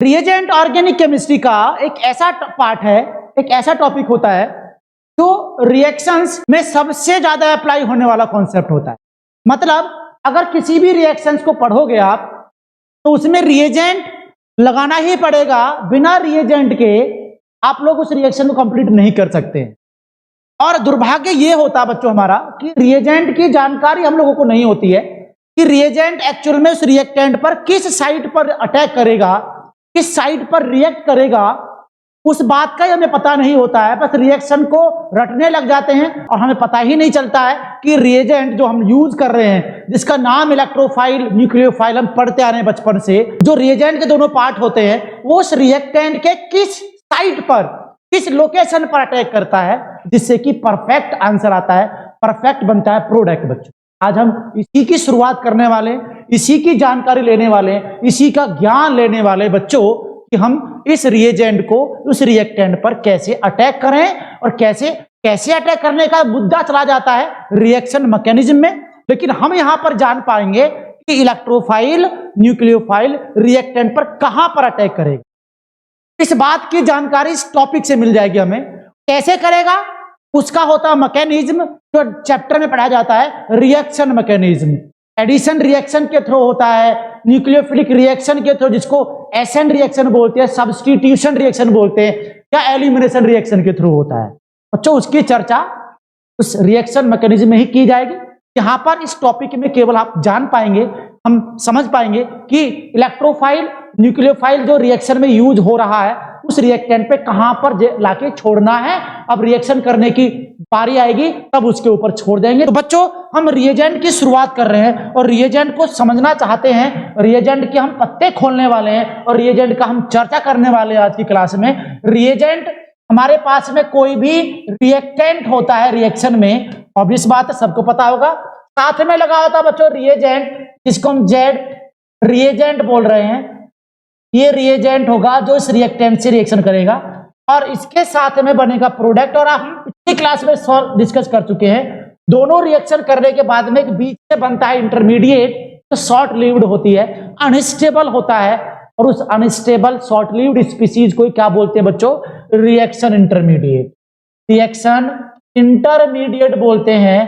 Reagent organic chemistry का एक ऐसा पार्ट है, एक ऐसा टॉपिक होता है जो रिएक्शंस में सबसे ज्यादा अप्लाई होने वाला कॉन्सेप्ट होता है। मतलब अगर किसी भी रिएक्शंस को पढ़ोगे आप तो उसमें रिएजेंट लगाना ही पड़ेगा। बिना रिएजेंट के आप लोग उस रिएक्शन को कंप्लीट नहीं कर सकते हैं। और दुर्भाग्य ये होता है बच्चों हमारा कि रिएजेंट की जानकारी हम लोगों को नहीं होती है कि रिएजेंट एक्चुअल में उस रिएक्टेंट पर किस साइट पर अटैक करेगा, किस साइट पर रिएक्ट करेगा, उस बात का ही हमें पता नहीं होता है। बस रिएक्शन को रटने लग जाते हैं और हमें पता ही नहीं चलता है कि रिएजेंट जो हम यूज कर रहे हैं, जिसका नाम इलेक्ट्रोफाइल, न्यूक्लियोफाइल हम पढ़ते आ रहे हैं बचपन से, जो रिएजेंट के दोनों पार्ट होते हैं वो उस रिएक्टेंट के किस साइट पर, किस लोकेशन पर अटैक करता है, जिससे कि परफेक्ट आंसर आता है, परफेक्ट बनता है प्रोडक्ट। बच्चों आज हम इसी की शुरुआत करने वाले, इसी की जानकारी लेने वाले, इसी का ज्ञान लेने वाले बच्चों कि हम इस रिएजेंट को उस रिएक्टेंट पर कैसे अटैक करें और कैसे अटैक करने का मुद्दा चला जाता है रिएक्शन मैकेनिज्म में। लेकिन हम यहां पर जान पाएंगे कि इलेक्ट्रोफाइल, न्यूक्लियोफाइल रिएक्टेंट पर कहां पर अटैक करेगा। इस बात की जानकारी इस टॉपिक से मिल जाएगी हमें। कैसे करेगा उसका होता है मैकेनिज्म, जो चैप्टर में पढ़ाया जाता है रिएक्शन मैकेनिज्म। एडिशन रिएक्शन के थ्रू होता है, न्यूक्लियोफिलिक रिएक्शन के थ्रू जिसको एसेंड रिएक्शन बोलते हैं, सब्स्टिट्यूशन रिएक्शन बोलते हैं, या एलिमिनेशन रिएक्शन के थ्रू होता है। बच्चों उसकी चर्चा उस रिएक्शन मैकेनिज्म में ही की जाएगी। यहां पर इस टॉपिक में केवल आप जान पाएंगे, हम समझ पाएंगे कि इलेक्ट्रोफाइल, न्यूक्लियोफाइल जो रिएक्शन में यूज हो रहा है उस रिएक्टेंट पे कहां पर लाके छोड़ना है। अब रिएक्शन करने की बारी आएगी तब उसके ऊपर छोड़ देंगे। तो बच्चों हम रिएजेंट की शुरुआत कर रहे हैं और रिएजेंट को समझना चाहते हैं। रिएजेंट के हम पत्ते खोलने वाले हैं और रिएजेंट का हम चर्चा करने वाले हैं आज की क्लास में। रिएजेंट हमारे पास में कोई भी रिएक्टेंट होता है रिएक्शन में, ऑब्वियस बात है सबको पता होगा, साथ में लगा होता है बच्चों रिएजेंट, जिसको हम जेड रिएजेंट बोल रहे हैं। ये रिएजेंट होगा जो इस रिएक्टेंट से रिएक्शन करेगा और इसके साथ में बनेगा प्रोडक्ट। और हम पिछली क्लास में डिस्कस कर चुके हैं, दोनों रिएक्शन करने के बाद में एक बीच से बनता है इंटरमीडिएट, जो शॉर्ट लिव्ड होती है, अनस्टेबल होता है। और उस अनस्टेबल शॉर्ट लिव्ड स्पीसीज को क्या बोलते हैं बच्चों? Reaction intermediate. रिएक्शन इंटरमीडिएट बोलते हैं।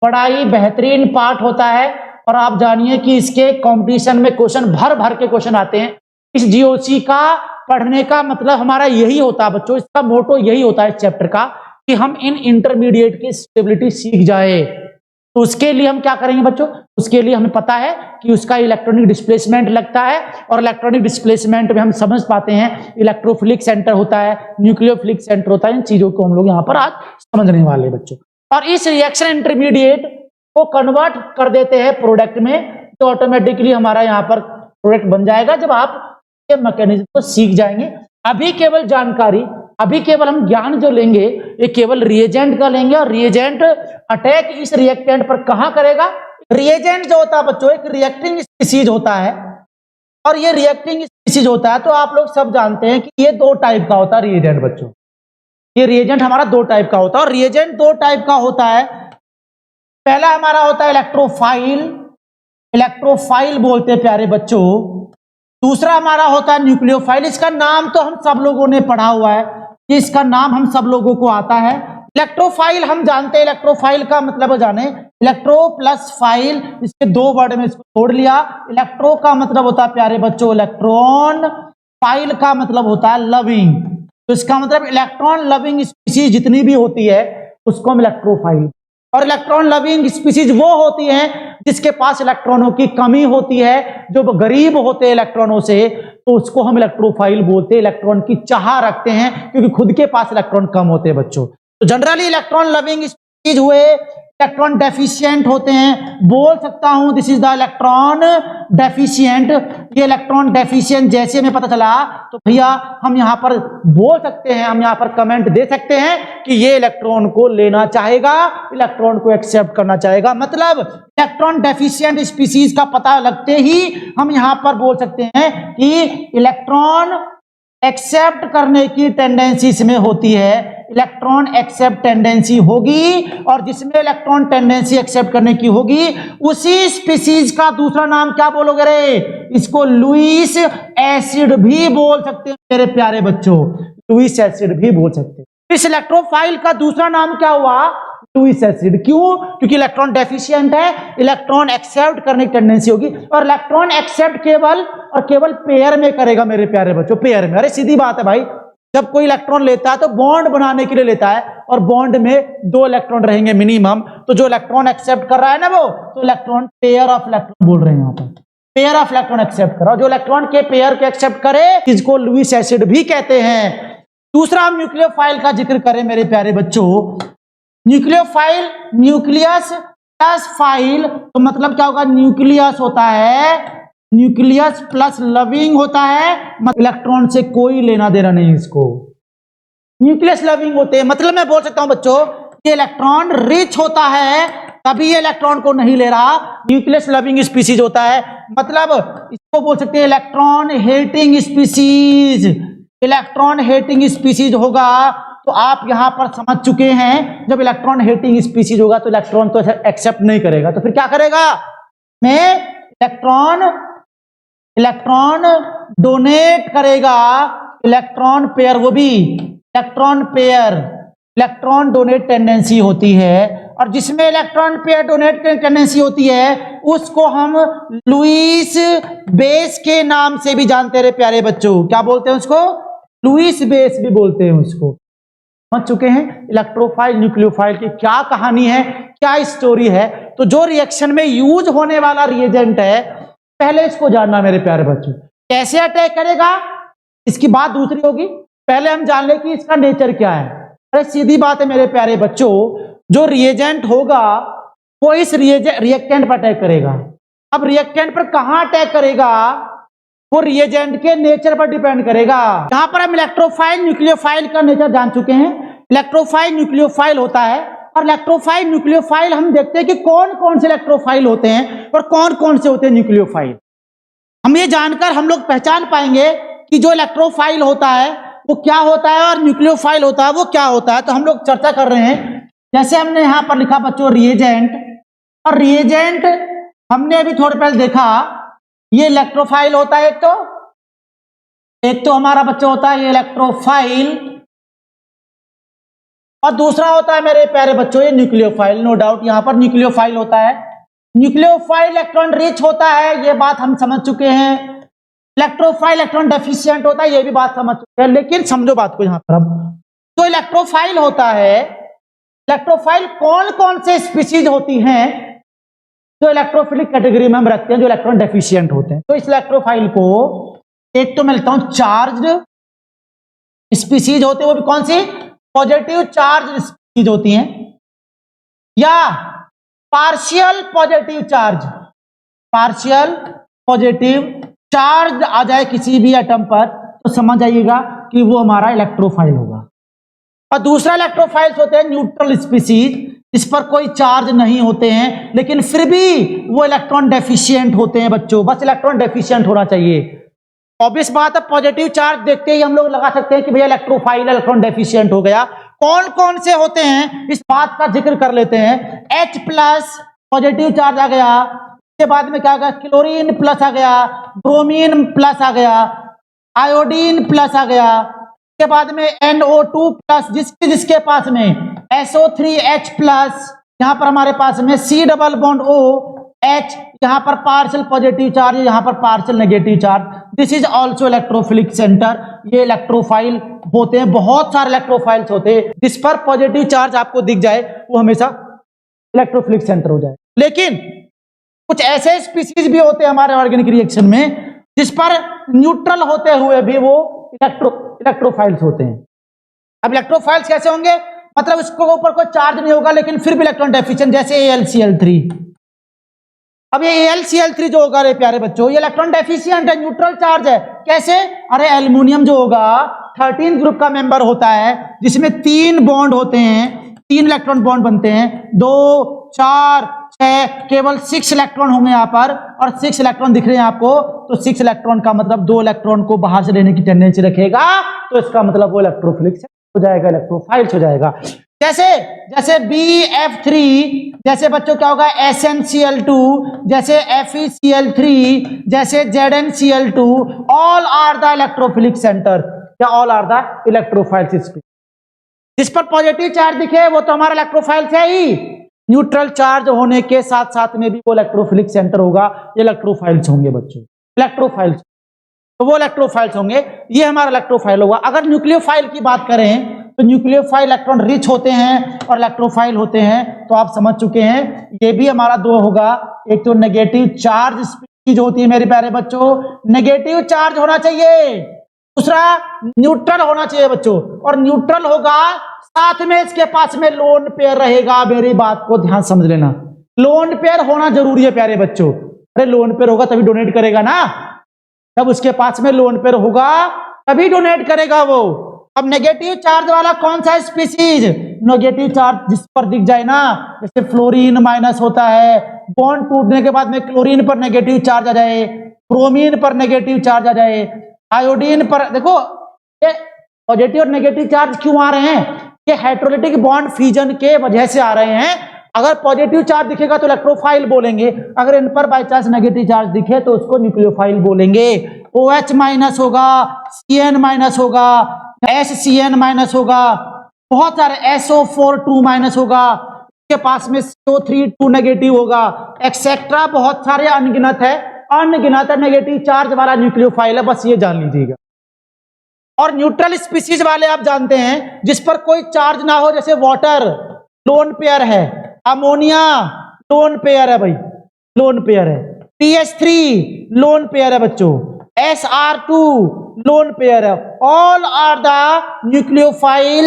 बड़ा ही बेहतरीन पार्ट होता है और आप जानिए कि इसके कंपटीशन में क्वेश्चन भर भर के क्वेश्चन आते हैं। इस जीओसी का पढ़ने का मतलब हमारा यही होता है बच्चों, इसका मोटो यही होता है इस चैप्टर का कि हम इन इंटरमीडिएट की स्टेबिलिटी सीख जाए। तो उसके लिए हम क्या करेंगे बच्चों? उसके लिए हमें पता है कि उसका इलेक्ट्रॉनिक डिस्प्लेसमेंट लगता है और इलेक्ट्रॉनिक डिस्प्लेसमेंट में हम समझ पाते हैं इलेक्ट्रोफिलिक सेंटर होता है, न्यूक्लियोफिलिक सेंटर होता है। इन चीजों को हम लोग यहाँ पर आज समझने वाले हैं बच्चों। और इस रिएक्शन इंटरमीडिएट को कन्वर्ट कर देते हैं प्रोडक्ट में, तो ऑटोमेटिकली हमारा यहाँ पर प्रोडक्ट बन जाएगा जब आप मैकेनिज्म को सीख जाएंगे। अभी केवल जानकारी, अभी केवल हम ज्ञान जो लेंगे ये केवल रिएजेंट का लेंगे। और रिएजेंट अटैक इस रिएक्टेंट पर कहां करेगा? रिएजेंट जो होता है बच्चों एक रिएक्टिंग स्पीसीज होता है और ये रिएक्टिंग स्पीसीज होता है तो आप लोग सब जानते हैं कि ये दो टाइप का होता है रिएजेंट बच्चों। ये रिएजेंट हमारा दो टाइप का होता है और रिएजेंट दो टाइप का होता है। पहला हमारा होता है इलेक्ट्रोफाइल, इलेक्ट्रोफाइल बोलते हैं प्यारे बच्चों। दूसरा हमारा होता है न्यूक्लियोफाइल। इसका नाम तो हम सब लोगों ने पढ़ा हुआ है, इसका नाम हम सब लोगों को आता है। इलेक्ट्रोफाइल हम जानते हैं, इलेक्ट्रोफाइल का मतलब जाने, इलेक्ट्रो प्लस फाइल, इसके दो वर्ड में इसको छोड़ लिया। इलेक्ट्रो का मतलब होता है प्यारे बच्चों इलेक्ट्रॉन, फाइल का मतलब होता है लविंग। तो इसका मतलब इलेक्ट्रॉन लविंग स्पीसीज जितनी भी होती है उसको हम इलेक्ट्रोफाइल। और इलेक्ट्रॉन लविंग स्पीसीज वो होती हैं जिसके पास इलेक्ट्रॉनों की कमी होती है, जो गरीब होते हैं इलेक्ट्रॉनों से, तो उसको हम इलेक्ट्रोफाइल बोलते हैं। इलेक्ट्रॉन की चाह रखते हैं क्योंकि खुद के पास इलेक्ट्रॉन कम होते हैं बच्चों। तो जनरली इलेक्ट्रॉन लविंग स्पीसीज हुए, इलेक्ट्रॉन डेफिशिएंट होते हैं। बोल सकता हूं this is the electron deficient. ये इलेक्ट्रॉन डेफिशिएंट जैसे हमें पता चला तो भैया हम यहां पर बोल सकते हैं, हम यहां पर कमेंट दे सकते हैं कि ये इलेक्ट्रॉन को लेना चाहेगा, इलेक्ट्रॉन को एक्सेप्ट करना चाहेगा। मतलब इलेक्ट्रॉन डेफिशिएंट स्पीसीज का पता लगते ही हम यहां पर बोल सकते हैं कि इलेक्ट्रॉन एक्सेप्ट करने की टेंडेंसी इसमें होती है, इलेक्ट्रॉन एक्सेप्ट टेंडेंसी होगी, और जिसमें इलेक्ट्रॉन टेंडेंसी एक्सेप्ट करने की होगी उसी स्पीसीज का दूसरा नाम क्या बोलोगे रे? इसको लुईस एसिड भी बोल सकते हैं मेरे प्यारे बच्चों, लुईस एसिड भी बोल सकते हैं। इस इलेक्ट्रोफाइल का दूसरा नाम क्या हुआ? Lewis acid. क्यों? क्योंकि इलेक्ट्रॉन डेफिशिएंट है, इलेक्ट्रॉन एक्सेप्ट करने की टेंडेंसी होगी, और इलेक्ट्रॉन एक्सेप्ट केवल और केवल पेयर में करेगा मेरे प्यारे बच्चों, पेयर में। अरे सीधी बात है भाई, जब कोई इलेक्ट्रॉन लेता है तो बॉन्ड बनाने के लिए लेता है, और बॉन्ड में 2 इलेक्ट्रॉन रहेंगे मिनिमम, तो जो इलेक्ट्रॉन एक्सेप्ट कर रहा है ना वो, तो इलेक्ट्रॉन पेयर ऑफ इलेक्ट्रॉन बोल रहे हैं यहाँ पर, पेयर ऑफ इलेक्ट्रॉन एक्सेप्ट कर रहा, जो इलेक्ट्रॉन के पेयर को एक्सेप्ट करे इसको लुईस एसिड भी कहते हैं। दूसरा हम न्यूक्लियोफाइल का जिक्र करें मेरे प्यारे बच्चों, न्यूक्लियोफाइल, न्यूक्लियस प्लस फाइल, तो मतलब क्या होगा? न्यूक्लियस होता है, न्यूक्लियस प्लस लविंग होता है, इलेक्ट्रॉन से कोई लेना देना नहीं इसको, न्यूक्लियस लविंग होते हैं। मतलब मैं बोल सकता हूं बच्चों, ये इलेक्ट्रॉन रिच होता है तभी ये इलेक्ट्रॉन को नहीं ले रहा, न्यूक्लियस लविंग स्पीसीज होता है, मतलब इसको बोल सकते हैं electron hating species. Electron hating species होगा तो आप यहां पर समझ चुके हैं, जब इलेक्ट्रॉन हेटिंग स्पीसीज होगा तो इलेक्ट्रॉन तो एक्सेप्ट नहीं करेगा, तो फिर क्या करेगा? मैं इलेक्ट्रॉन डोनेट करेगा, इलेक्ट्रॉन पेयर, वो भी electron pair, electron donate tendency होती है, और जिसमें इलेक्ट्रॉन पेयर डोनेट टेंडेंसी होती है उसको हम लुईस बेस के नाम से भी जानते रहे प्यारे बच्चों। क्या बोलते हैं उसको? लुईस बेस भी बोलते हैं उसको। समझ चुके हैं इलेक्ट्रोफाइल न्यूक्लियोफाइल की क्या कहानी है, क्या स्टोरी है। तो जो रिएक्शन में यूज होने वाला रिएजेंट है, पहले इसको जानना मेरे प्यारे बच्चों। कैसे अटैक करेगा इसकी बात दूसरी होगी, पहले हम जान ले कि इसका नेचर क्या है। अरे सीधी बात है मेरे प्यारे बच्चों, जो रिएजेंट होगा वो इस रिएक्टेंट पर अटैक करेगा। अब रिएक्टेंट पर कहां अटैक करेगा वो रिएजेंट के नेचर पर डिपेंड करेगा। यहां पर हम इलेक्ट्रोफाइल न्यूक्लियोफाइल का नेचर जान चुके हैं। इलेक्ट्रोफाइल न्यूक्लियोफाइल होता है, और इलेक्ट्रोफाइल न्यूक्लियोफाइल हम देखते हैं कि कौन कौन से इलेक्ट्रोफाइल होते हैं और कौन कौन से होते हैं न्यूक्लियोफाइल। हम ये जानकर हम लोग पहचान पाएंगे कि जो इलेक्ट्रोफाइल होता है वो क्या होता है और न्यूक्लियोफाइल होता है वो क्या होता है। तो हम लोग चर्चा कर रहे हैं, जैसे हमने यहां पर लिखा बच्चों रिएजेंट, और रिएजेंट हमने अभी थोड़ी पहले देखा ये इलेक्ट्रोफाइल होता है, एक तो हमारा बच्चा होता है ये इलेक्ट्रोफाइल, और दूसरा होता है मेरे प्यारे बच्चों ये न्यूक्लियोफाइल। नो डाउट यहां पर न्यूक्लियोफाइल होता है। न्यूक्लियोफाइल इलेक्ट्रॉन रिच होता है, ये बात हम समझ चुके हैं। इलेक्ट्रोफाइल इलेक्ट्रॉन डेफिशिएंट होता है, ये भी बात समझ चुके हैं। लेकिन समझो बात को यहां पर, अब जो इलेक्ट्रोफाइल होता है, इलेक्ट्रोफाइल कौन कौन से स्पीशीज होती हैं जो इलेक्ट्रोफिलिक कैटेगरी में हम रखते हैं, जो इलेक्ट्रॉन डेफिशिएंट होते हैं। तो इस इलेक्ट्रोफाइल को एक तो मैं लेता हूं चार्ज्ड स्पीशीज होते हैं, वो भी कौन सी? पॉजिटिव चार्ज स्पीशीज होती हैं, या partial positive charge, partial positive charge आ जाए किसी भी एटम पर तो समझ आइएगा कि वो हमारा इलेक्ट्रोफाइल होगा। और दूसरा इलेक्ट्रोफाइल्स होते हैं न्यूट्रल स्पीशीज, इस पर कोई चार्ज नहीं होते हैं लेकिन फिर भी वो इलेक्ट्रॉन डेफिशिएंट होते हैं बच्चों, बस इलेक्ट्रॉन डेफिशिएंट होना चाहिए। ऑब्वियस बात है, पॉजिटिव चार्ज देखते ही हम लोग लगा सकते हैं कि भैया इलेक्ट्रोफाइल इलेक्ट्रॉन डेफिशिएंट हो गया। कौन कौन से होते हैं इस बात का जिक्र कर लेते हैं। H प्लस पॉजिटिव चार्ज आ गया, उसके बाद में क्या आ गया? क्लोरीन प्लस आ गया, ब्रोमीन प्लस आ गया, आयोडीन प्लस आ गया, उसके बाद में NO2 प्लस, जिसके पास में SO3H प्लस, यहाँ पर हमारे पास में C double bond O H, यहाँ पर पार्शियल पॉजिटिव चार्ज, यहाँ पर partial negative charge. This is also electrophilic centre. ये इलेक्ट्रोफाइल होते हैं, बहुत सारे इलेक्ट्रोफाइल्स होते हैं, जिस पर पॉजिटिव चार्ज आपको दिख जाए वो हमेशा इलेक्ट्रोफिलिक सेंटर हो जाए। लेकिन कुछ ऐसे स्पीशीज भी होते हैं हमारे ऑर्गेनिक रिएक्शन में जिस पर न्यूट्रल होते हुए भी वो इलेक्ट्रोफाइल्स होते हैं। अब इलेक्ट्रोफाइल्स कैसे होंगे? मतलब इसको ऊपर कोई चार्ज नहीं होगा लेकिन फिर भी इलेक्ट्रॉन डेफिशिएंट, जैसे AlCl3। अब ये AlCl3 जो होगा रे प्यारे बच्चों, ये इलेक्ट्रॉन डेफिशिएंट है, न्यूट्रल चार्ज है। कैसे? अरे एल्युमिनियम जो होगा 13 ग्रुप का मेंबर होता है, जिसमें 3 बॉन्ड होते हैं, 3 इलेक्ट्रॉन बॉन्ड बनते हैं, 2, 4, केवल 6 इलेक्ट्रॉन होंगे यहाँ पर, और 6 इलेक्ट्रॉन दिख रहे हैं आपको, तो 6 इलेक्ट्रॉन का मतलब 2 इलेक्ट्रॉन को बाहर से लेने की टेंडेंसी रखेगा, तो इसका मतलब वो इलेक्ट्रोफिलिक हो जाएगा, इलेक्ट्रोफाइल्स हो जाएगा। जैसे जैसे BF3, जैसे बच्चों क्या होगा SnCl2, जैसे FeCl3, जैसे ZnCl2, all are the electrophilic centre, क्या ऑल आर द इलेक्ट्रोफाइल्स। जिस पर पॉजिटिव चार्ज दिखे वो तो हमारा इलेक्ट्रोफाइल्स है ही, न्यूट्रल चार्ज होने के साथ साथ में भी वो इलेक्ट्रोफिलिक सेंटर होगा, ये इलेक्ट्रोफाइल्स होंगे बच्चों, इलेक्ट्रोफाइल्स, तो वो इलेक्ट्रोफाइल्स होंगे, ये हमारा इलेक्ट्रोफाइल होगा। अगर न्यूक्लियोफाइल की बात करें तो न्यूक्लियोफाइल इलेक्ट्रॉन रिच होते हैं और इलेक्ट्रोफाइल होते हैं, तो आप समझ चुके हैं ये भी हमारा 2 होगा। एक तो नेगेटिव चार्ज स्पीशीज होती है मेरे प्यारे बच्चों, नेगेटिव चार्ज होना चाहिए, दूसरा न्यूट्रल होना चाहिए बच्चों, और न्यूट्रल होगा साथ में इसके पास में लोन पेयर रहेगा। मेरी बात को ध्यान समझ लेना, लोन पेयर होना जरूरी है प्यारे बच्चों। अरे लोन पेयर होगा तभी डोनेट करेगा ना, जब उसके पास में लोन पेयर होगा तभी डोनेट करेगा वो। अब नेगेटिव चार्ज वाला कौन सा स्पीशीज, नेगेटिव चार्ज जिस पर दिख जाए ना, जैसे फ्लोरीन माइनस होता है, बॉन्ड टूटने के बाद में क्लोरीन पर नेगेटिव चार्ज आ जाए, ब्रोमीन पर नेगेटिव चार्ज आ जाए, आयोडीन पर, देखो ये पॉजिटिव और नेगेटिव चार्ज क्यों आ रहे हैं, ये हाइड्रोलिटिक बॉन्ड फ्यूजन के वजह से आ रहे हैं। अगर पॉजिटिव चार्ज दिखेगा तो इलेक्ट्रोफाइल बोलेंगे, अगर इन पर बाय चांस नेगेटिव चार्ज दिखे तो उसको न्यूक्लियोफाइल बोलेंगे। OH माइनस होगा, Cn माइनस होगा, SCN माइनस होगा, बहुत सारे SO4 माइनस होगा, इसके पास में CO3 नेगेटिव होगा, एक्सेट्रा बहुत सारे अनगिनत है, अनगिनत नेगेटिव चार्ज वाला न्यूक्लियोफाइल है, बस ये जान लीजिएगा। और न्यूट्रल स्पीशीज वाले आप जानते हैं जिस पर कोई चार्ज ना हो, जैसे वाटर लोन पेयर है, अमोनिया लोन पेयर है भाई, लोन पेयर है, PH3 लोन पेयर है बच्चों, SR2 लोन पेयर है, ऑल आर द न्यूक्लियोफाइल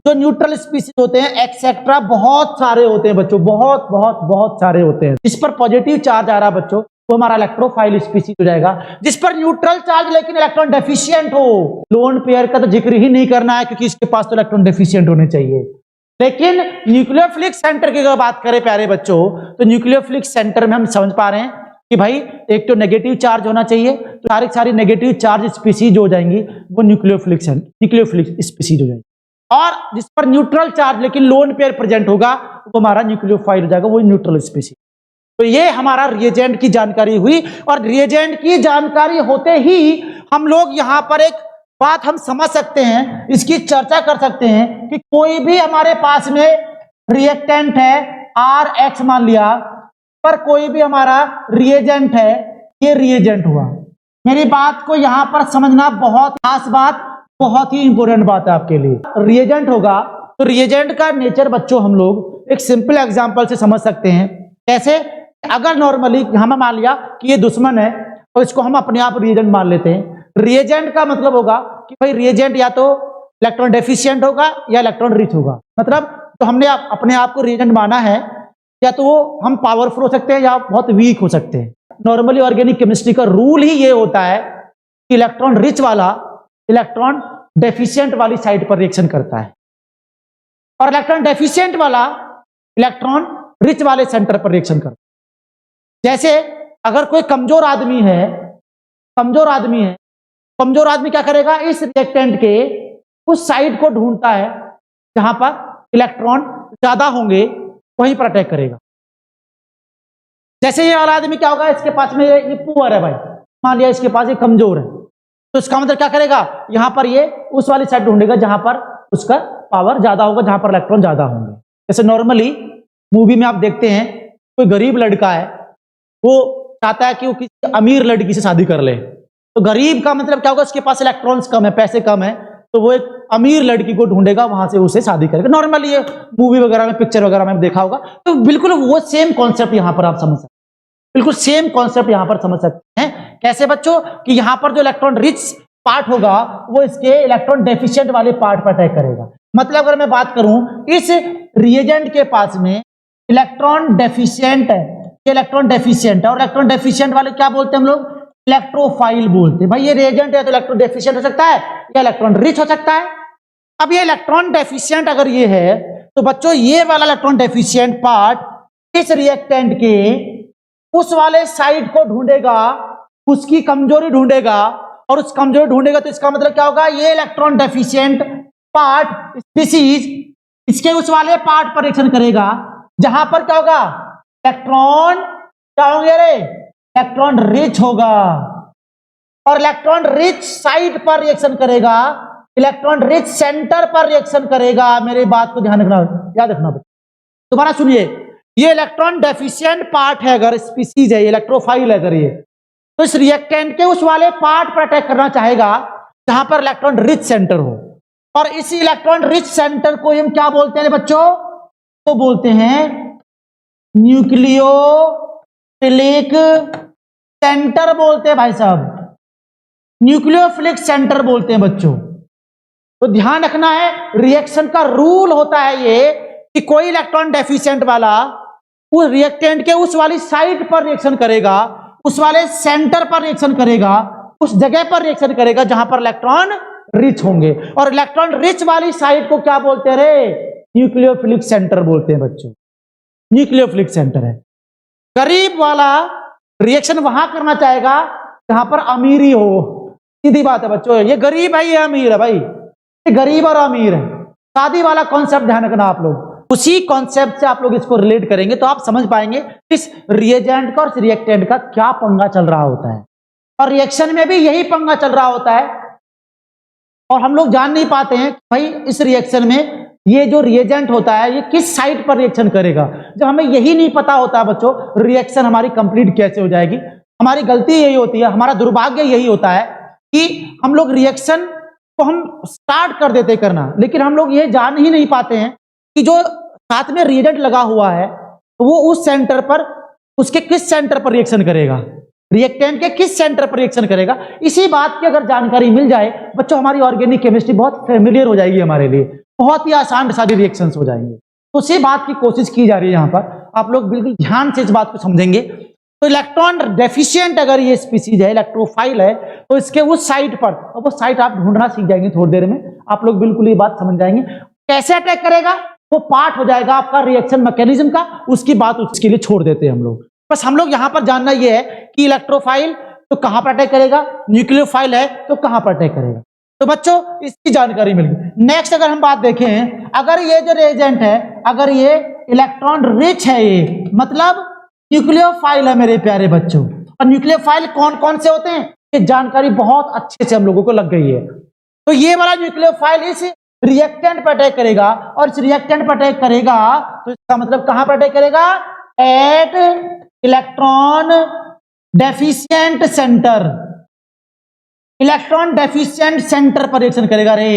जो न्यूट्रल स्पीशीज होते हैं, एक्सेट्रा बहुत सारे होते हैं बच्चों, बहुत बहुत बहुत सारे होते हैं। जिस पर पॉजिटिव चार्ज आ रहा है बच्चों वो हमारा इलेक्ट्रोफाइल स्पीशीज हो जाएगा। जिस पर न्यूट्रल चार्ज लेकिन इलेक्ट्रॉन डेफिशिएंट हो, लोन पेयर का तो जिक्र ही नहीं करना है क्योंकि इसके पास तो इलेक्ट्रॉन डेफिशिएंट होने चाहिए। लेकिन न्यूक्लियोफिलिक सेंटर की अगर बात करें प्यारे बच्चों, तो न्यूक्लियोफिलिक सेंटर में हम समझ पा रहे हैं कि भाई एक तो नेगेटिव चार्ज होना चाहिए, तो सारी नेगेटिव चार्ज स्पीशीज हो जाएंगी, वो न्यूक्लियोफिलिक स्पीशीज हो जाएंगी। और जिस पर न्यूट्रल चार्ज लेकिन लोन पेयर प्रेजेंट होगा वो हमारा न्यूक्लियोफाइल हो जाएगा, वो न्यूट्रल स्पीशीज। तो ये हमारा रिएजेंट की जानकारी हुई, और रिएजेंट की जानकारी होते ही हम लोग यहाँ पर एक बात हम समझ सकते हैं, इसकी चर्चा कर सकते हैं कि कोई भी हमारे पास में रिएक्टेंट है RH मान लिया, पर कोई भी हमारा रिएजेंट है, ये रिएजेंट हुआ। मेरी बात को यहां पर समझना बहुत खास बात, बहुत ही इंपॉर्टेंट बात है आपके लिए। रिएजेंट होगा तो रिएजेंट का नेचर बच्चों हम लोग एक सिंपल एग्जांपल से समझ सकते हैं। कैसे, अगर नॉर्मली हमें मान लिया कि ये दुश्मन है तो इसको हम अपने आप रिएजेंट मान लेते हैं। रिएजेंट का मतलब होगा कि भाई रिएजेंट या तो इलेक्ट्रॉन डेफिशिएंट होगा या इलेक्ट्रॉन रिच होगा। मतलब तो हमने अपने आप को रिएजेंट माना है, या तो वो हम पावरफुल हो सकते हैं या बहुत वीक हो सकते हैं। नॉर्मली ऑर्गेनिक केमिस्ट्री का रूल ही ये होता है कि इलेक्ट्रॉन रिच वाला इलेक्ट्रॉन डेफिशिएंट वाली साइड पर रिएक्शन करता है, और इलेक्ट्रॉन डेफिशिएंट वाला इलेक्ट्रॉन रिच वाले सेंटर पर रिएक्शन करता है। जैसे अगर कोई कमजोर आदमी है, कमजोर आदमी क्या करेगा, इस रिएक्टेंट के उस साइड को ढूंढता है जहां पर इलेक्ट्रॉन ज्यादा होंगे, वहीं पर अटैक करेगा। जैसे ये वाला आदमी क्या होगा, इसके पास में ये पुअर है भाई, मान लिया इसके पास ये कमजोर है, तो इसका मतलब क्या करेगा, यहां पर ये उस वाली साइड ढूंढेगा जहां पर उसका पावर ज्यादा होगा, जहां पर इलेक्ट्रॉन ज्यादा होंगे। जैसे नॉर्मली मूवी में आप देखते हैं कोई गरीब लड़का है, वो चाहता है कि वो किसी अमीर लड़की से शादी कर ले, तो गरीब का मतलब क्या होगा, उसके पास इलेक्ट्रॉन्स कम है, पैसे कम है, तो वो एक अमीर लड़की को ढूंढेगा, वहां से उसे शादी करेगा। नॉर्मली ये मूवी वगैरह में, पिक्चर वगैरह में देखा होगा, तो बिल्कुल वो सेम कॉन्सेप्ट यहां पर आप समझ सकते हैं, बिल्कुल सेम कॉन्सेप्ट यहां पर समझ सकते हैं। कैसे बच्चों, कि यहां पर जो इलेक्ट्रॉन रिच पार्ट होगा वो इसके इलेक्ट्रॉन डेफिशिएंट वाले पार्ट पर अटैक करेगा। मतलब अगर मैं बात करूं, इस रिएजेंट के पास में इलेक्ट्रॉन डेफिशिएंट है, इलेक्ट्रॉन डेफिशिएंट है, और इलेक्ट्रॉन डेफिशिएंट वाले क्या बोलते हैं हम लोग, इलेक्ट्रोफाइल बोलते हैं। भाई ये रिएजेंट है तो इलेक्ट्रॉन डेफिशिएंट हो सकता है या इलेक्ट्रॉन रिच हो सकता है। अब ये इलेक्ट्रॉन डेफिशिएंट अगर ये है तो बच्चों ये वाला इलेक्ट्रॉन डेफिशिएंट पार्ट इस रिएक्टेंट के उस वाले साइड को ढूंढेगा, उसकी कमजोरी ढूंढेगा, और उस कमजोरी ढूंढेगा तो इसका मतलब क्या होगा, ये इलेक्ट्रॉन डेफिशिएंट पार्ट स्पीसीज इसके उस वाले पार्ट पर रिएक्शन करेगा जहां पर क्या होगा, इलेक्ट्रॉन क्या होंगे रे, इलेक्ट्रॉन रिच होगा, और इलेक्ट्रॉन रिच साइड पर रिएक्शन करेगा, इलेक्ट्रॉन रिच सेंटर पर रिएक्शन करेगा। मेरी बात को ध्यान रखना, याद रखना। दोबारा सुनिए, ये इलेक्ट्रॉन डेफिशिएंट पार्ट है, अगर स्पीसीज है, इलेक्ट्रोफाइल है अगर ये, तो इस रिएक्टेंट के उस वाले पार्ट पर अटैक करना चाहेगा जहां पर इलेक्ट्रॉन रिच सेंटर हो, और इसी इलेक्ट्रॉन रिच सेंटर को हम क्या बोलते हैं बच्चों, तो बोलते हैं न्यूक्लियोफिलिक सेंटर बोलते हैं भाई साहब, न्यूक्लियोफिलिक सेंटर बोलते हैं बच्चों। तो ध्यान रखना है, रिएक्शन का रूल होता है ये कि कोई इलेक्ट्रॉन डेफिशिएंट वाला उस रिएक्टेंट के उस वाली साइड पर रिएक्शन करेगा, उस वाले सेंटर पर रिएक्शन करेगा, उस जगह पर रिएक्शन करेगा जहां पर इलेक्ट्रॉन रिच होंगे, और इलेक्ट्रॉन रिच वाली साइड को क्या बोलते हैं रे, न्यूक्लियोफिलिक सेंटर बोलते हैं बच्चों, न्यूक्लियोफिलिक सेंटर है। गरीब वाला रिएक्शन वहां करना चाहेगा जहां पर अमीरी हो, सीधी बात है बच्चों, ये गरीब है ये अमीर है भाई, ये गरीब और अमीर है, शादी वाला कॉन्सेप्ट ध्यान रखना आप लोग, उसी कॉन्सेप्ट से आप लोग इसको रिलेट करेंगे तो आप समझ पाएंगे इस रिएजेंट का और इस रिएक्टेंट का क्या पंगा चल रहा होता है, और रिएक्शन में भी यही पंगा चल रहा होता है, और हम लोग जान नहीं पाते हैं भाई इस रिएक्शन में ये जो रिएजेंट होता है ये किस साइड पर रिएक्शन करेगा। जब हमें यही नहीं पता होता बच्चों, रिएक्शन हमारी कंप्लीट कैसे हो जाएगी। हमारी गलती यही होती है, हमारा दुर्भाग्य यही होता है कि हम लोग रिएक्शन को हम स्टार्ट कर देते करना, लेकिन हम लोग ये जान ही नहीं पाते हैं कि जो साथ में रिएजेंट लगा हुआ है वो उस सेंटर पर, उसके किस सेंटर पर रिएक्शन करेगा, रिएक्टेंट के किस सेंटर पर रिएक्शन करेगा। इसी बात की अगर जानकारी मिल जाए बच्चों, हमारी ऑर्गेनिक केमिस्ट्री बहुत फेमिलियर हो जाएगी, हमारे लिए बहुत ही आसान सारी रिएक्शंस हो जाएंगे। तो उसी बात की कोशिश की जा रही है यहाँ पर, आप लोग बिल्कुल ध्यान से इस बात को समझेंगे। तो इलेक्ट्रॉन डेफिशिएंट अगर ये स्पीसीज है, इलेक्ट्रोफाइल है, तो इसके उस साइड पर, और वो साइड आप ढूंढना सीख जाएंगे थोड़ी देर में, आप लोग बिल्कुल ये बात समझ जाएंगे। कैसे अटैक करेगा वो पार्ट हो जाएगा आपका रिएक्शन मैकेनिज्म का, उसकी बात उसके लिए छोड़ देते हैं हम लोग। बस हम लोग यहां पर जानना ये है कि इलेक्ट्रोफाइल तो कहां पर अटैक करेगा, न्यूक्लियोफाइल है तो कहां पर अटैक करेगा। तो बच्चों इसकी जानकारी मिल गई। नेक्स्ट अगर हम बात देखें, अगर ये जो रिएजेंट है, अगर ये इलेक्ट्रॉन रिच है, ये मतलब न्यूक्लियोफाइल है मेरे प्यारे बच्चों, और न्यूक्लियोफाइल कौन कौन से होते हैं ये जानकारी बहुत अच्छे से हम लोगों को लग गई है। तो ये वाला न्यूक्लियोफाइल इस रिएक्टेंट पर अटैक करेगा, और इस रिएक्टेंट पर अटैक करेगा तो इसका मतलब कहां पर अटैक करेगा, at electron deficient centre, electron deficient centre पर रिएक्शन करेगा रे,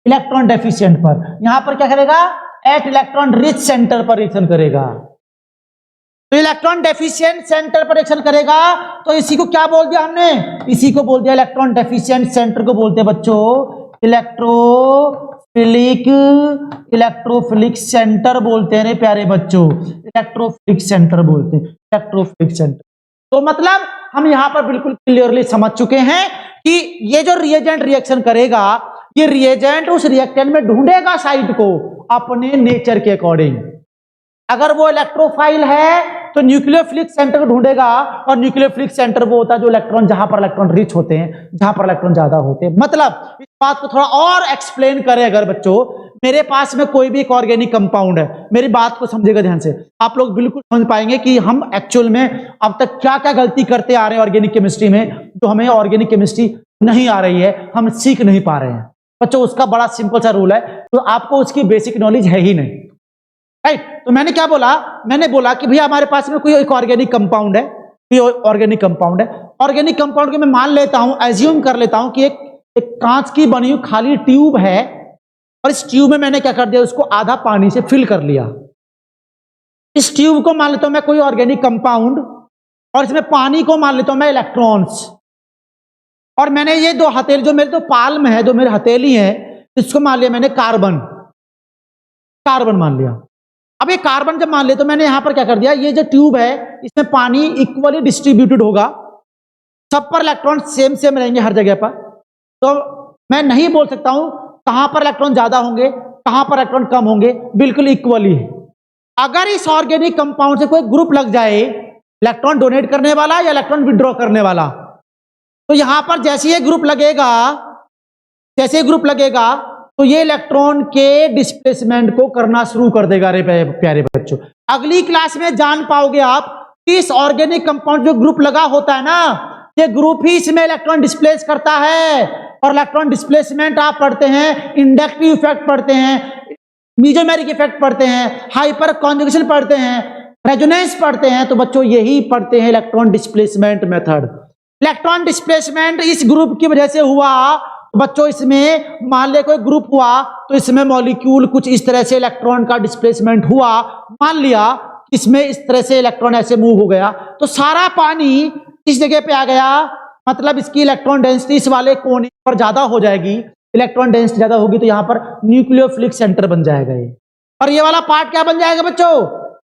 इलेक्ट्रॉन डेफिशिएंट पर। यहां पर क्या करेगा, एट इलेक्ट्रॉन रिच सेंटर पर रिएक्शन करेगा। तो इलेक्ट्रॉन डेफिशिएंट सेंटर पर रिएक्शन करेगा, तो इसी को क्या बोल दिया हमने, इसी को बोल दिया इलेक्ट्रॉन डेफिशिएंट सेंटर को बोलते हैं बच्चों इलेक्ट्रोफिलिक सेंटर बोलते हैं रे प्यारे बच्चों, इलेक्ट्रोफिलिक सेंटर बोलते हैं, इलेक्ट्रोफिलिक सेंटर। तो मतलब हम यहां पर बिल्कुल क्लियरली समझ चुके हैं कि ये जो रिएजेंट रिएक्शन करेगा, ये रिएजेंट उस रिएक्टेंट में ढूंढेगा साइड को अपने नेचर के अकॉर्डिंग। अगर वो इलेक्ट्रोफाइल है तो न्यूक्लियोफिलिक सेंटर को ढूंढेगा, और न्यूक्लियोफिलिक सेंटर वो होता है जो इलेक्ट्रॉन, जहां पर इलेक्ट्रॉन रिच होते हैं, जहां पर इलेक्ट्रॉन ज्यादा होते हैं। मतलब इस बात को थोड़ा और एक्सप्लेन करें, अगर बच्चों मेरे पास में कोई भी एक ऑर्गेनिक कंपाउंड है, मेरी बात को समझेगा ध्यान से, आप लोग बिल्कुल समझ पाएंगे कि हम एक्चुअल में अब तक क्या क्या गलती करते आ रहे हैं ऑर्गेनिक केमिस्ट्री में, जो हमें ऑर्गेनिक केमिस्ट्री नहीं आ रही है, हम सीख नहीं पा रहे हैं। बच्चों उसका बड़ा सिंपल सा रूल है, तो आपको उसकी बेसिक नॉलेज है ही नहीं, राइट। तो मैंने क्या बोला, मैंने बोला कि भैया हमारे पास में कोई एक ऑर्गेनिक कंपाउंड है, कोई ऑर्गेनिक कंपाउंड है, ऑर्गेनिक कंपाउंड को मैं मान लेता हूं, एज्यूम कर लेता हूं कि एक कांच की बनी हुई खाली ट्यूब है, और इस ट्यूब में मैंने क्या कर दिया, उसको आधा पानी से फिल कर लिया। इस ट्यूब को मान लेता हूं मैं कोई ऑर्गेनिक कंपाउंड, और इसमें पानी को मान लेता हूं मैं इलेक्ट्रॉन्स, और मैंने ये दो हथेली, जो मेरे तो पाल्म है, जो मेरी हथेली है, इसको मान लिया मैंने कार्बन, कार्बन मान लिया। अब ये कार्बन जब मान लिया तो मैंने यहां पर क्या कर दिया, ये जो ट्यूब है इसमें पानी इक्वली डिस्ट्रीब्यूटेड होगा, सब पर इलेक्ट्रॉन सेम सेम रहेंगे हर जगह पर। तो मैं नहीं बोल सकता हूं कहां पर इलेक्ट्रॉन ज्यादा होंगे, कहां पर इलेक्ट्रॉन कम होंगे, बिल्कुल इक्वली है। अगर इस ऑर्गेनिक कंपाउंड से कोई ग्रुप लग जाए, इलेक्ट्रॉन डोनेट करने वाला या इलेक्ट्रॉन विड्रॉ करने वाला, तो यहां पर जैसे ये ग्रुप लगेगा तो ये इलेक्ट्रॉन के डिस्प्लेसमेंट को करना शुरू कर देगा। रे प्यारे बच्चों, अगली क्लास में जान पाओगे आप कि इस ऑर्गेनिक कंपाउंड जो ग्रुप लगा होता है ना, ये ग्रुप ही इसमें इलेक्ट्रॉन डिस्प्लेस करता है। और इलेक्ट्रॉन डिस्प्लेसमेंट आप पढ़ते हैं, इंडक्टिव इफेक्ट पढ़ते हैं, मीजोमेरिक इफेक्ट पढ़ते हैं, हाइपर कॉन्जुगेशन पढ़ते हैं, रेजोनेंस पढ़ते हैं, तो बच्चों यही पढ़ते हैं electron displacement method. Electron displacement इस ग्रुप की वजह से हुआ, तो बच्चों इसमें मान ले कोई ग्रुप हुआ तो इसमें मॉलिक्यूल कुछ इस तरह से इलेक्ट्रॉन का डिस्प्लेसमेंट हुआ, मान लिया इसमें इस तरह से इलेक्ट्रॉन ऐसे मूव हो गया, तो सारा पानी इस जगह पे आ गया, मतलब इसकी इलेक्ट्रॉन डेंसिटी इस वाले कोने पर ज्यादा हो जाएगी। इलेक्ट्रॉन डेंसिटी ज्यादा होगी तो यहां पर न्यूक्लियोफिलिक सेंटर बन जाएगा ये, और ये वाला पार्ट क्या बन जाएगा बच्चों?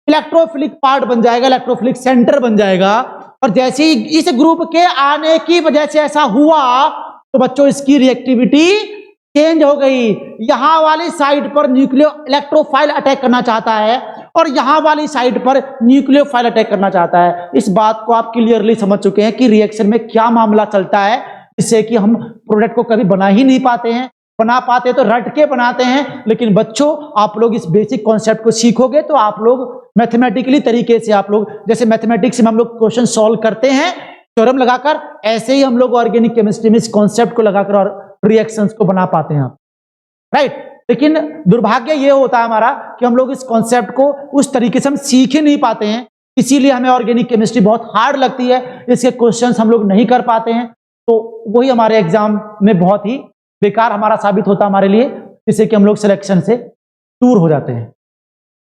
इलेक्ट्रोफिलिक पार्ट बन जाएगा, इलेक्ट्रोफिलिक सेंटर बन जाएगा। और जैसे ही इस ग्रुप के आने की वजह से ऐसा हुआ तो बच्चों इसकी रिएक्टिविटी चेंज हो गई। यहां वाली साइड पर न्यूक्लियो इलेक्ट्रोफाइल अटैक करना चाहता है और यहां वाली साइड पर न्यूक्लियोफाइल अटैक करना चाहता है। इस बात को आप क्लियरली समझ चुके हैं कि रिएक्शन में क्या मामला चलता है, जिससे कि हम प्रोडक्ट को कभी बना ही नहीं पाते हैं, बना पाते तो रट के बनाते हैं। लेकिन बच्चों आप लोग इस बेसिक कॉन्सेप्ट को सीखोगे तो आप लोग मैथमेटिकली तरीके से, आप लोग जैसे मैथमेटिक्स में हम लोग क्वेश्चन सॉल्व करते हैं थ्योरम लगाकर, ऐसे ही हम लोग ऑर्गेनिक केमिस्ट्री में इस कॉन्सेप्ट को लगाकर और रिएक्शंस को बना पाते हैं, राइट। लेकिन दुर्भाग्य ये होता है हमारा कि हम लोग इस कॉन्सेप्ट को उस तरीके से हम सीख ही नहीं पाते हैं, इसीलिए हमें ऑर्गेनिक केमिस्ट्री बहुत हार्ड लगती है, इसके क्वेश्चंस हम लोग नहीं कर पाते हैं, तो वही हमारे एग्जाम में बहुत ही बेकार हमारा साबित होता हमारे लिए, जिससे कि हम लोग सिलेक्शन से दूर हो जाते हैं।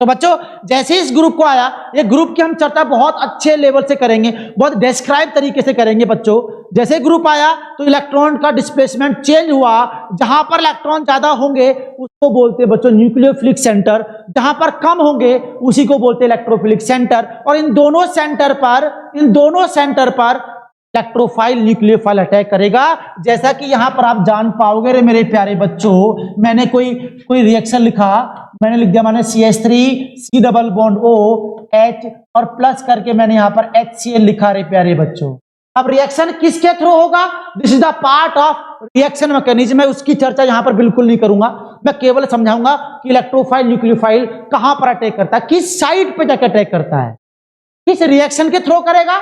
तो बच्चों जैसे इस ग्रुप को आया, ये ग्रुप की हम चर्चा बहुत अच्छे लेवल से करेंगे, बहुत डिस्क्राइब तरीके से करेंगे बच्चों। जैसे ग्रुप आया तो इलेक्ट्रॉन का डिस्प्लेसमेंट चेंज हुआ, जहां पर इलेक्ट्रॉन ज्यादा होंगे उसको बोलते हैं बच्चों न्यूक्लियोफिलिक सेंटर, जहां पर कम होंगे उसी को बोलते हैं इलेक्ट्रोफिलिक सेंटर। और इन दोनों सेंटर पर इलेक्ट्रोफाइल न्यूक्लियोफाइल अटैक करेगा। जैसा कि यहां पर आप जान पाओगे रे मेरे प्यारे बच्चों, मैंने कोई रिएक्शन लिखा, मैंने लिख दिया मैंने CH3 C double bond O H और प्लस करके मैंने यहां पर HCl लिखा रे प्यारे बच्चों। अब रिएक्शन किसके थ्रू होगा? This is the part of reaction mechanism. मैं उसकी चर्चा यहां पर बिल्कुल नहीं करूंगा, मैं केवल समझाऊंगा कि इलेक्ट्रोफाइल न्यूक्लियोफाइल कहां पर अटैक करता है, किस साइड पे जाकर अटैक करता है, किस रिएक्शन के थ्रू करेगा,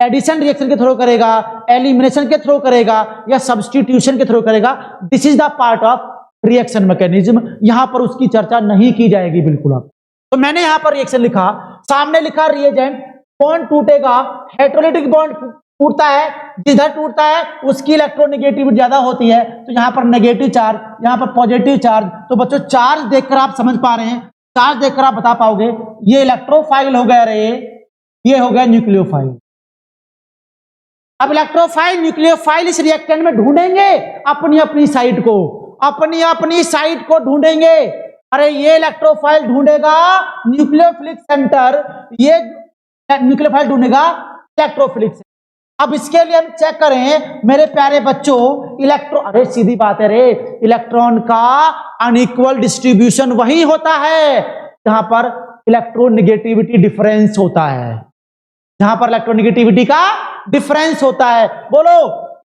एडिशन रिएक्शन के थ्रू करेगा, एलिमिनेशन के थ्रू करेगा या सब्स्टिट्यूशन के थ्रू करेगा। This is the part of reaction mechanism, यहां पर उसकी चर्चा नहीं की जाएगी बिल्कुल। आप तो मैंने यहां पर रिएक्शन लिखा, सामने लिखा रिएजेंट, बॉन्ड टूटेगा, हेटेरोलिटिक बॉन्ड टूटता है, जिधर टूटता है उसकी इलेक्ट्रोनेगेटिविटी ज्यादा होती है, तो यहां पर नेगेटिव चार्ज, यहां पर पॉजिटिव चार्ज। तो बच्चों चार्ज देखकर आप समझ पा रहे हैं, चार्ज देखकर आप बता पाओगे ये इलेक्ट्रोफाइल हो गया रे, ये हो गया न्यूक्लियोफाइल। अब इलेक्ट्रोफाइल न्यूक्लियोफाइल इस रिएक्टेंट में ढूंढेंगे अपनी अपनी साइड को, अपनी साइड को ढूंढेंगे। अरे ये इलेक्ट्रोफाइल ढूंढेगा न्यूक्लियोफिलिक सेंटर, ये न्यूक्लियोफाइल ढूंढेगा इलेक्ट्रोफिलिक सेंटर। अब इसके लिए हम चेक करें मेरे प्यारे बच्चों, अरे सीधी बात है रे, इलेक्ट्रॉन का अनइक्वल डिस्ट्रीब्यूशन वही होता है जहां पर इलेक्ट्रोनेगेटिविटी डिफरेंस होता है, जहां पर इलेक्ट्रोनेगेटिविटी का डिफरेंस होता है। बोलो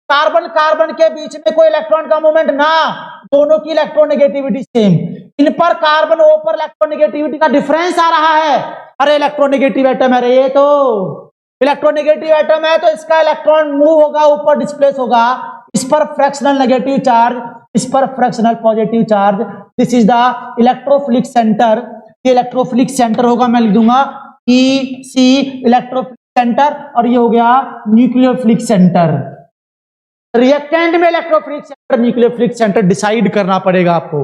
कार्बन कार्बन के बीच में कोई इलेक्ट्रॉन का मूवमेंट ना, दोनों की इलेक्ट्रोनेगेटिविटी सेम, इन पर कार्बन ओ पर इलेक्ट्रोनेगेटिविटी का डिफरेंस आ रहा है। अरे इलेक्ट्रोनेगेटिव एटम है रे, ये तो इलेक्ट्रोनेगेटिव एटम है तो इसका इलेक्ट्रॉन मूव होगा, ऊपर डिस्प्लेस होगा, इस पर फ्रैक्शनल नेगेटिव चार्ज, इस पर fractional positive charge. This is the electrophilic centre, ये इलेक्ट्रोफिलिक सेंटर होगा, मैं लिख दूंगा EC इलेक्ट्रोफिलिक सेंटर, और ये हो गया न्यूक्लियोफिलिक सेंटर। रिएक्टेंट में electrophilic centre nucleophilic centre decide करना पड़ेगा आपको।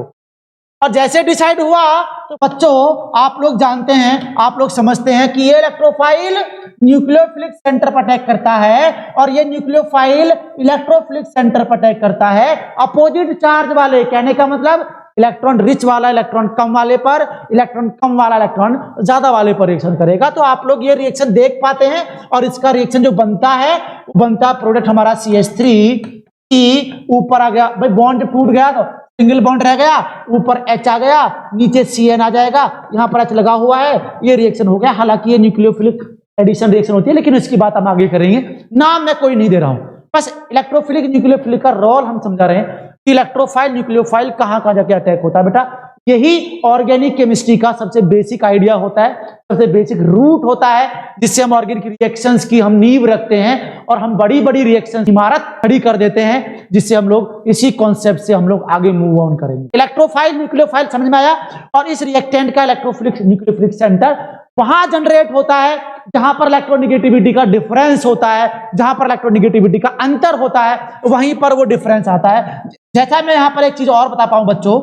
और जैसे डिसाइड हुआ तो बच्चों आप लोग जानते हैं, आप लोग समझते हैं कि ये इलेक्ट्रोफाइल न्यूक्लियोफिलिक सेंटर पर अटैक करता है और ये न्यूक्लियोफाइल इलेक्ट्रोफिलिक सेंटर पर अटैक करता है अपोजिट चार्ज वाले। कहने का मतलब इलेक्ट्रॉन रिच वाला इलेक्ट्रॉन कम वाले पर, इलेक्ट्रॉन कम वाला इलेक्ट्रॉन ज्यादा वाले पर रिएक्शन करेगा। तो आप लोग ये रिएक्शन देख पाते हैं, और इसका रिएक्शन जो बनता है वो बनता प्रोडक्ट हमारा CH3 ऊपर आ गया, भाई बॉन्ड टूट गया तो सिंगल बॉन्ड रह गया, ऊपर H आ गया, नीचे CN आ जाएगा, यहाँ पर H लगा हुआ है, ये रिएक्शन हो गया। हालांकि ये न्यूक्लियोफिलिक एडिशन रिएक्शन होती है, लेकिन इसकी बात हम आगे करेंगे, नाम मैं कोई नहीं दे रहा हूं, बस इलेक्ट्रोफिलिक न्यूक्लियोफिलिक का रोल हम समझा रहे हैं कि इलेक्ट्रोफाइल न्यूक्लियोफाइल कहां जाके अटैक होता है। बेटा यही ऑर्गेनिक केमिस्ट्री का सबसे बेसिक आइडिया होता है, सबसे बेसिक रूट होता है, जिससे हम ऑर्गेनिक रिएक्शंस की हम नींव रखते हैं और हम बड़ी बड़ी रिएक्शंस इमारत खड़ी कर देते हैं, जिससे हम लोग इसी कॉन्सेप्ट से हम लोग आगे मूव ऑन करेंगे। इलेक्ट्रोफाइल न्यूक्लियोफाइल समझ में आया। और इस रिएक्टेंट का इलेक्ट्रोफिलिक न्यूक्लियोफिलिक सेंटर वहां जनरेट होता है जहां पर इलेक्ट्रोनेगेटिविटी का डिफरेंस होता है, जहां पर इलेक्ट्रोनेगेटिविटी का अंतर होता है, वहीं पर वो डिफरेंस आता है। जैसा मैं यहां पर एक चीज और बता पाऊं बच्चों,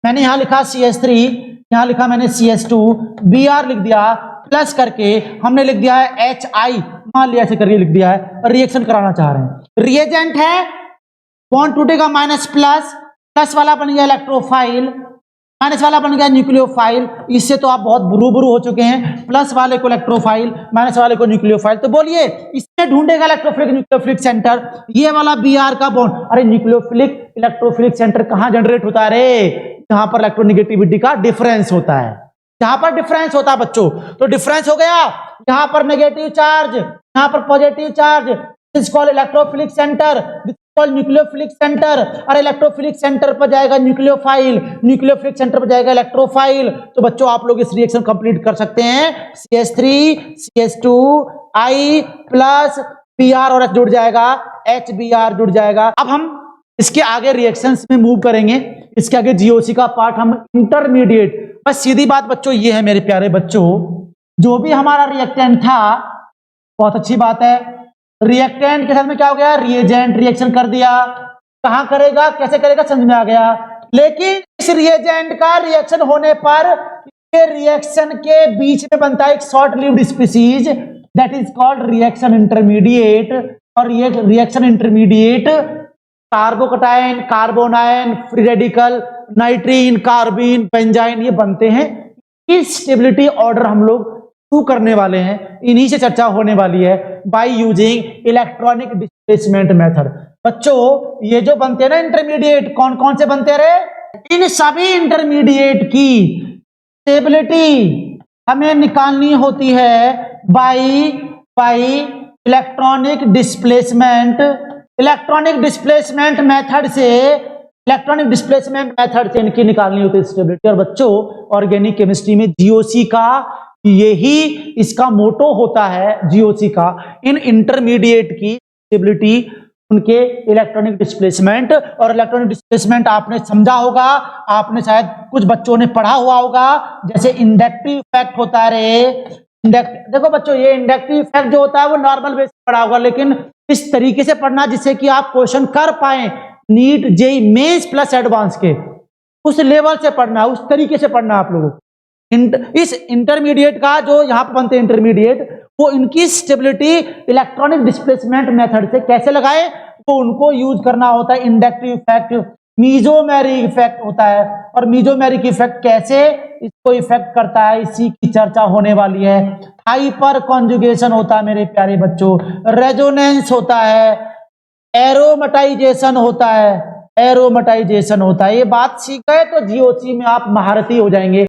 मैंने यहां लिखा CH3, यहां लिखा मैंने CH2, Br लिख दिया, प्लस करके हमने लिख दिया है HI, मान लिया ऐसे करके लिख दिया है, रिएक्शन कराना चाह रहे हैं। रिएजेंट है, बॉन्ड टूटेगा माइनस प्लस, प्लस वाला बन गया इलेक्ट्रोफाइल, माइनस वाला बन गया न्यूक्लियोफाइल। इससे तो आप बहुत बुरू हो चुके हैं, प्लस वाले को इलेक्ट्रोफाइल, माइनस वाले को न्यूक्लियोफाइल। तो बोलिए इसमें ढूंढेगा इलेक्ट्रोफिलिक न्यूक्लियोफिलिक सेंटर, ये वाला Br का बॉन्ड। अरे न्यूक्लियोफिलिक इलेक्ट्रोफिलिक सेंटर कहां जनरेट होता है रे? जहां पर इलेक्ट्रोनेगेटिविटी का डिफरेंस होता है, जहां पर डिफरेंस होता है बच्चों। तो डिफरेंस हो गया, यहां पर नेगेटिव चार्ज, यहां पर positive charge, this called electrophilic centre, this called nucleophilic centre. और इलेक्ट्रोफिलिक सेंटर पर जाएगा न्यूक्लियोफाइल, न्यूक्लियोफिलिक सेंटर पर जाएगा इलेक्ट्रोफाइल। तो बच्चों आप लोग इस रिएक्शन कंप्लीट कर सकते हैं, CH3 CH2 I plus Br और H जुड़ जाएगा, HBr जुड़ जाएगा। अब हम इसके आगे रिएक्शंस में मूव करेंगे, इसके आगे GOC का पार्ट हम इंटरमीडिएट। बस सीधी बात बच्चों ये है मेरे प्यारे बच्चों, जो भी हमारा रिएक्टेंट था, बहुत अच्छी बात है, रिएक्टेंट के साथ में क्या हो गया, रिएजेंट रिएक्शन कर दिया। कहां करेगा, कैसे करेगा, समझ में आ गया। लेकिन इस रिएजेंट का रिएक्शन होने पर रिएक्शन के बीच में बनता है एक short lived species, that is called reaction intermediate. और ये reaction intermediate carbocation, carbanion, free radical, nitrene, carbene, benzyne, ये बनते हैं। इस स्टेबिलिटी ऑर्डर हम लोग शुरू करने वाले हैं, इन्हीं से चर्चा होने वाली है, by using electronic displacement method. बच्चों ये जो बनते हैं ना इंटरमीडिएट, कौन कौन से बनते हैं रे? इन सभी इंटरमीडिएट की स्टेबिलिटी हमें निकालनी होती है bye electronic displacement. Electronic displacement method से, इलेक्ट्रॉनिक डिस्प्लेसमेंट मेथड से इनकी निकालनी होती है स्टेबिलिटी। और बच्चों ऑर्गेनिक केमिस्ट्री में GOC का यही इसका मोटो होता है, GOC का, इन इंटरमीडिएट की स्टेबिलिटी उनके इलेक्ट्रॉनिक डिस्प्लेसमेंट। और इलेक्ट्रॉनिक डिस्प्लेसमेंट आपने समझा होगा, आपने शायद कुछ बच्चों ने पढ़ा हुआ होगा, जैसे इंडक्टिव इफेक्ट होता है रे। देखो बच्चों ये इंडक्टिव इफेक्ट जो होता है वो नॉर्मल बेस पे पढ़ा होगा, लेकिन इस तरीके से पढ़ना जिससे कि आप क्वेश्चन कर पाए, NEET JEE mains plus advance के उस लेवल से पढ़ना, उस तरीके से पढ़ना आप लोगों को। इस इंटरमीडिएट का जो यहाँ पर बनते हैं इंटरमीडिएट, वो इनकी स्टेबिलिटी इलेक्ट्रॉनिक डिस्प्लेसमेंट मेथड से कैसे लगाए, वो उनको यूज करना होता है। इंडक्टिव इफेक्ट, मीजोमेरिक इफेक्ट होता है, और मीजोमेरिक इफेक्ट कैसे इसको इफेक्ट करता है, इसी की चर्चा होने वाली है। हाइपर कॉन्जुगेशन होता है मेरे प्यारे बच्चों, रेजोनेंस होता है, एरोमेटाइजेशन होता है, एरोमेटाइजेशन होता है। ये बात सीख गए तो GOC में आप महारथी हो जाएंगे।